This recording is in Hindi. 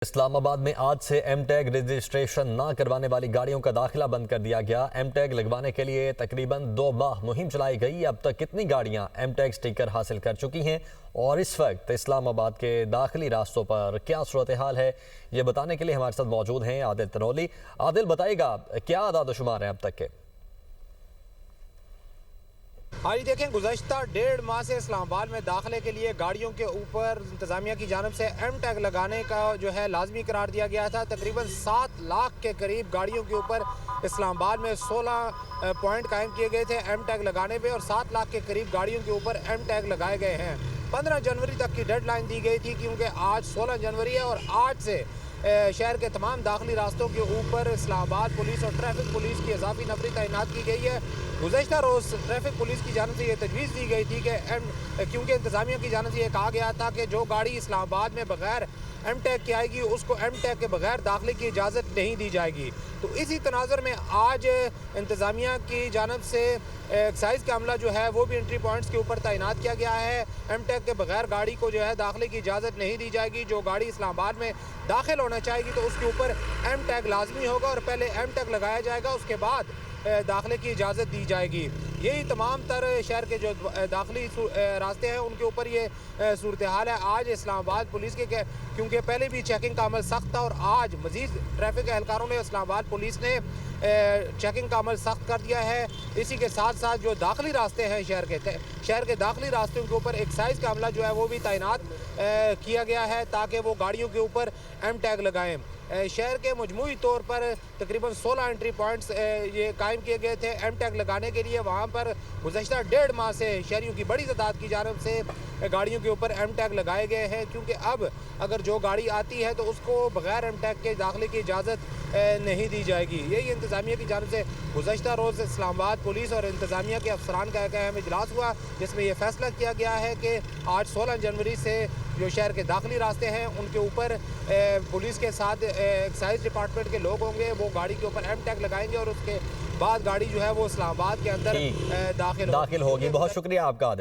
इस्लामाबाद में आज से एम टैग रजिस्ट्रेशन न करवाने वाली गाड़ियों का दाखिला बंद कर दिया गया। एम टैग लगवाने के लिए तकरीबन 2 माह मुहिम चलाई गई। अब तक कितनी गाड़ियां एम टैग स्टिकर हासिल कर चुकी हैं और इस वक्त इस्लामाबाद के दाखिली रास्तों पर क्या सूरत हाल है, ये बताने के लिए हमारे साथ मौजूद हैं आदिल तनोली। आदिल, बताइएगा क्या आदाद-ओ-शुमार हैं अब तक के? हाँ जी, देखें, गुज़श्ता 1.5 माह से इस्लामाबाद में दाखिले के लिए गाड़ियों के ऊपर इंतज़ामिया की जानिब से एम टैग लगाने का जो है लाजमी करार दिया गया था। तकरीबन 7 लाख के करीब गाड़ियों के ऊपर इस्लामाबाद में 16 पॉइंट कायम किए गए थे एम टैग लगाने पे और 7 लाख के करीब गाड़ियों के ऊपर एम टैग लगाए गए हैं। 15 जनवरी तक की डेडलाइन दी गई थी क्योंकि आज 16 जनवरी है और आज से शहर के तमाम दाखिली रास्तों के ऊपर इस्लामाबाद पुलिस और ट्रैफिक पुलिस की इजाफी नफरी तैनात की गई है। गुज़श्ता रोज़ ट्रैफिक पुलिस की जानिब से ये तजवीज़ दी गई थी कि क्योंकि इंतज़ामिया की जानिब से ये कहा गया था कि जो गाड़ी इस्लामाबाद में बगैर एम टैग की आएगी उसको एम टैग के बगैर दाखिले की इजाज़त नहीं दी जाएगी। तो इसी तनाज़ुर में आज इंतज़ामिया की जानिब से एक्साइज़ का अमला जो है वो भी एंट्री पॉइंट्स के ऊपर तैनात किया गया है। एम टैग के बगैर गाड़ी को जो है दाखिले की इजाज़त नहीं दी जाएगी। जो गाड़ी इस्लामाबाद में दाखिल होना चाहेगी तो उसके ऊपर एम टैग लाजमी होगा और पहले एम टैग लगाया जाएगा, उसके बाद दाखिले की इजाज़त दी जाएगी। यही तमाम तर शहर के जो दाखिली रास्ते हैं उनके ऊपर ये सूरत हाल है। आज इस्लामाबाद पुलिस के क्योंकि पहले भी चेकिंग का अमल सख्त था और आज मज़ीद ट्रैफिक एहलकारों ने इस्लामाबाद पुलिस ने चेकिंग का अमल सख्त कर दिया है। इसी के साथ साथ जो दाखिली रास्ते हैं शहर के दाखिली रास्तों के ऊपर एक्साइज़ का अमला जो है वो भी तैनात किया गया है ताकि वो गाड़ियों के ऊपर एम टैग लगाएँ। शहर के मजमूई तौर पर तकरीबन 16 एंट्री पॉइंट्स ये कायम किए गए थे एम टैग लगाने के लिए। वहाँ पर गुज़श्ता 1.5 माह से शहरियों की बड़ी तादाद की जानिब से गाड़ियों के ऊपर एम टैग लगाए गए हैं क्योंकि अब अगर जो गाड़ी आती है तो उसको बगैर एम टैग के दाखिले की इजाज़त नहीं दी जाएगी। यही इंतज़ामिया की जानिब से गुज़श्ता रोज़ इस्लामाबाद पुलिस और इंतज़ामिया के अफसरान का एक अहम इजलास हुआ जिसमें यह फैसला किया गया है कि आज 16 जनवरी से जो शहर के दाखिली रास्ते हैं उनके ऊपर पुलिस के साथ एक्साइज डिपार्टमेंट के लोग होंगे, वो गाड़ी के ऊपर एम टैग लगाएंगे और उसके बाद गाड़ी जो है वो इस्लामाबाद के अंदर दाखिल होगी। बहुत शुक्रिया आपका आदिल।